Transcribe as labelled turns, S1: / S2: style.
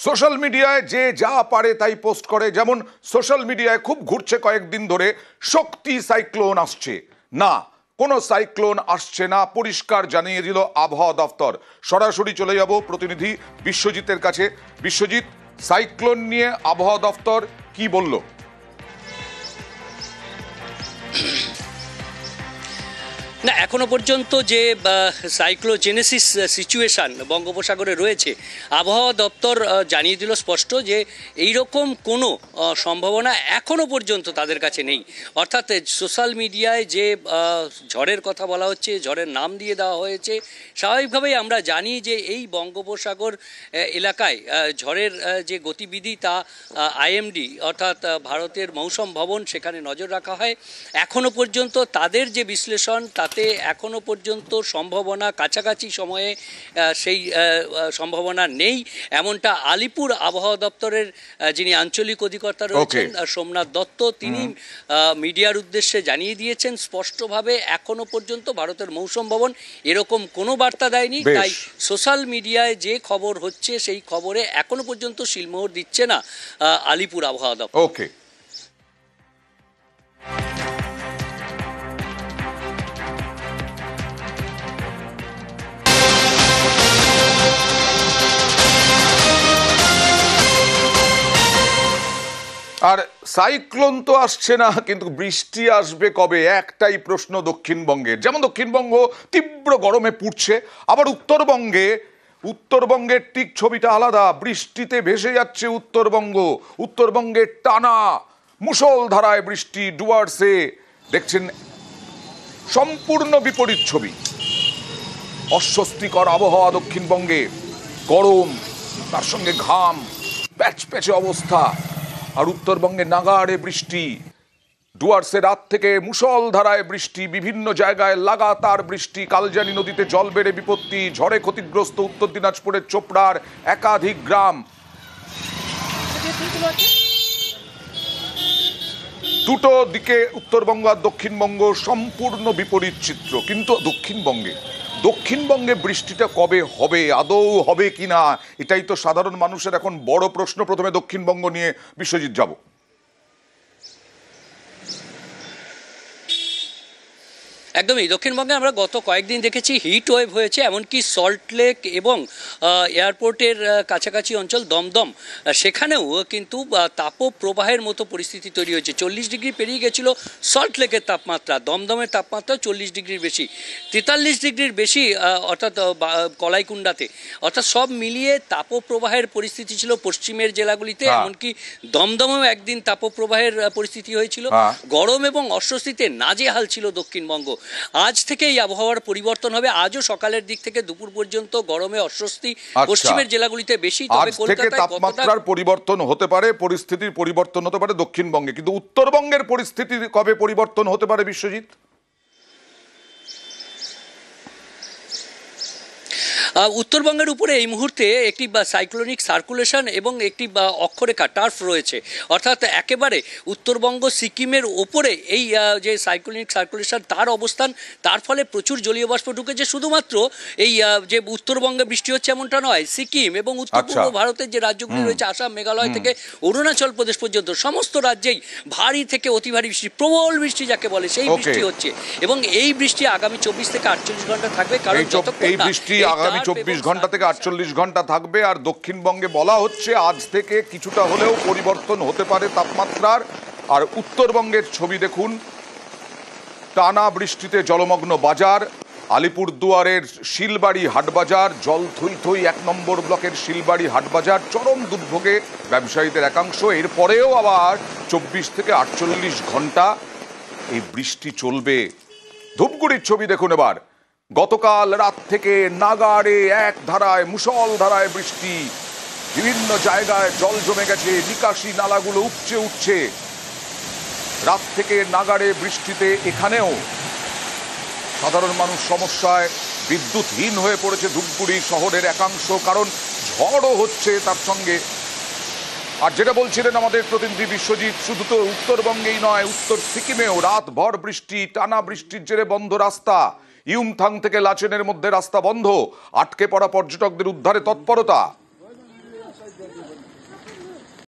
S1: Social মিডিয়ায় যে যা পারে তাই পোস্ট করে। যেমন সোশ্যাল মিডিয়ায় খুব ঘুরছে কয়েকদিন ধরে শক্তি সাইক্লোন আসছে। না, কোনো সাইক্লোন আসছে না, পরিষ্কার জানিয়ে দিল আবহাওয়া দফতর। সরাসরি চলে যাব প্রতিনিধি বিশ্বজিতের কাছে। বিশ্বজিৎ, সাইক্লোন নিয়ে আবহাওয়া দফতর কি বলল?
S2: না, এখনো পর্যন্ত যে সাইক্লোজেনেসিস সিচুয়েশান বঙ্গোপসাগরে রয়েছে, আবহাওয়া দপ্তর জানিয়ে দিল স্পষ্ট যে এইরকম কোনো সম্ভাবনা এখনো পর্যন্ত তাদের কাছে নেই। অর্থাৎ সোশ্যাল মিডিয়ায় যে ঝড়ের কথা বলা হচ্ছে, ঝড়ের নাম দিয়ে দেওয়া হয়েছে, স্বাভাবিকভাবেই আমরা জানি যে এই বঙ্গোপসাগর এলাকায় ঝড়ের যে গতিবিধি তা আইএমডি অর্থাৎ ভারতের মৌসুম ভবন সেখানে নজর রাখা হয়। এখনো পর্যন্ত তাদের যে বিশ্লেষণ তাতে এখনো পর্যন্ত সম্ভাবনা কাছাকাছি সময়ে সেই সম্ভাবনা নেই, এমনটা আলিপুর আবহাওয়া দপ্তরের যিনি আঞ্চলিক অধিকর্তা রয়েছেন সোমনাথ দত্ত, তিনি মিডিয়ার উদ্দেশ্যে জানিয়ে দিয়েছেন স্পষ্টভাবে এখনো পর্যন্ত ভারতের মৌসুম ভবন এরকম কোনো বার্তা দেয়নি। তাই সোশ্যাল মিডিয়ায় যে খবর হচ্ছে সেই খবরে এখনো পর্যন্ত শিলমোহর দিচ্ছে না আলিপুর আবহাওয়া দপ্তর।
S1: ওকে, আর সাইক্লোন তো আসছে না, কিন্তু বৃষ্টি আসবে কবে একটাই প্রশ্ন দক্ষিণবঙ্গের। যেমন দক্ষিণবঙ্গ তীব্র গরমে পুড়ছে, আবার উত্তরবঙ্গের ঠিক ছবিটা আলাদা। বৃষ্টিতে ভেসে যাচ্ছে উত্তরবঙ্গ। উত্তরবঙ্গের টানা মুষলধারায় বৃষ্টি, ডুয়ার্সে দেখছেন সম্পূর্ণ বিপরীত ছবি। অস্বস্তিকর আবহাওয়া দক্ষিণবঙ্গে, গরম তার সঙ্গে ঘাম, প্যাচপ্যাচে অবস্থা। আর উত্তরবঙ্গে নাগাড়ে বৃষ্টি, ডুয়ার্সে রাত থেকে মুষলধারায় বৃষ্টি, বিভিন্ন জায়গায় লাগাতার বৃষ্টি। কালজানি নদীতে জল বেড়ে বিপত্তি, ঝড়ে ক্ষতিগ্রস্ত উত্তর দিনাজপুরের চোপড়ার একাধিক গ্রাম। দুটো দিকে উত্তরবঙ্গ আর দক্ষিণবঙ্গ সম্পূর্ণ বিপরীত চিত্র। কিন্তু দক্ষিণবঙ্গে বৃষ্টিটা কবে হবে, আদৌ হবে কিনা, এটাই তো সাধারণ মানুষের এখন বড় প্রশ্ন। প্রথমে দক্ষিণবঙ্গ নিয়ে বিশ্বজিৎ যাব।
S2: একদমই, দক্ষিণবঙ্গে আমরা গত কয়েকদিন দেখেছি হিট ওয়েভ হয়েছে, এমনকি সল্টলেক এবং এয়ারপোর্টের কাছাকাছি অঞ্চল দমদম, সেখানেও কিন্তু তাপপ্রবাহের মতো পরিস্থিতি তৈরি হয়েছে। 40 ডিগ্রি পেরিয়ে গেছিল সল্টলেকের তাপমাত্রা, দমদমের তাপমাত্রা 40 ডিগ্রির বেশি, 43 ডিগ্রির বেশি অর্থাৎ কলাইকুণ্ডাতে। অর্থাৎ সব মিলিয়ে তাপপ্রবাহের পরিস্থিতি ছিল পশ্চিমের জেলাগুলিতে, এমনকি দমদমেও একদিন তাপপ্রবাহের পরিস্থিতি হয়েছিল। গরম এবং অস্বস্তিতে নাজেহাল ছিল দক্ষিণবঙ্গ। আজ থেকে এই আবহাওয়ার পরিবর্তন হবে। আজও সকালের দিক থেকে দুপুর পর্যন্ত গরমে অস্বস্তি পশ্চিমের জেলাগুলিতে বেশি। তবে কলকাতায়
S1: তাপমাত্রার পরিবর্তন হতে পারে, পরিস্থিতির পরিবর্তন হতে পারে দক্ষিণবঙ্গে, কিন্তু উত্তরবঙ্গের পরিস্থিতি কবে পরিবর্তন হতে পারে বিশ্বজিৎ?
S2: উত্তরবঙ্গের উপরে এই মুহূর্তে একটি সাইক্লোনিক সার্কুলেশন এবং একটি অক্ষরেখা টার্ফ রয়েছে। অর্থাৎ একেবারে উত্তরবঙ্গ সিকিমের ওপরে এই যে সাইক্লোনিক সার্কুলেশন তার অবস্থান, তার ফলে প্রচুর জলীয় বাষ্প ঢুকেছে। শুধুমাত্র এই যে উত্তরবঙ্গে বৃষ্টি হচ্ছে এমনটা নয়, সিকিম এবং উত্তর পূর্ব ভারতের যে রাজ্যগুলি রয়েছে, আসাম, মেঘালয় থেকে অরুণাচল প্রদেশ পর্যন্ত সমস্ত রাজ্যেই ভারী থেকে অতি ভারী বৃষ্টি, প্রবল বৃষ্টি যাকে বলে, সেই বৃষ্টি হচ্ছে। এবং এই বৃষ্টি আগামী 24 থেকে 48 ঘন্টা থাকবে। কারণ
S1: এই বৃষ্টি আগামী 24 ঘন্টা থেকে 48 ঘন্টা থাকবে। আর দক্ষিণবঙ্গে বলা হচ্ছে আজ থেকে কিছুটা হলেও পরিবর্তন হতে পারে তাপমাত্রার। আর উত্তরবঙ্গের ছবি দেখুন, টানা বৃষ্টিতে জলমগ্ন বাজার। আলিপুরদুয়ারের শিলবাড়ি হাটবাজার জল থই থই, 1 নম্বর ব্লকের শিলবাড়ি হাটবাজার চরম দুর্ভোগে ব্যবসায়ীদের একাংশ। এরপরেও আবার 24 থেকে 48 ঘন্টা এই বৃষ্টি চলবে। ধূপগুড়ির ছবি দেখুন এবার। গতকাল রাত থেকে নাগাড়ে এক ধারায় মুষলধারায় বৃষ্টি, বিভিন্ন জায়গায় জল জমে গেছে, নিকাশি নালাগুলো উপচে উঠছে। রাত থেকে নাগাড়ে বৃষ্টিতে এখানেও সাধারণ মানুষ সমস্যায়, বিদ্যুৎহীন হয়ে পড়েছে ধূপগুড়ি শহরের একাংশ, কারণ ঝড়ও হচ্ছে তার সঙ্গে। আর যেটা বলছিলেন আমাদের প্রতিনিধি বিশ্বজিৎ, শুধু তো উত্তরবঙ্গেই নয়, উত্তর সিকিমেও রাতভর বৃষ্টি, টানা বৃষ্টির জেরে বন্ধ রাস্তা। ইউমথাং থেকে লাচেনের মধ্যে রাস্তা বন্ধ, আটকে পড়া পর্যটকদের উদ্ধারে তৎপরতা।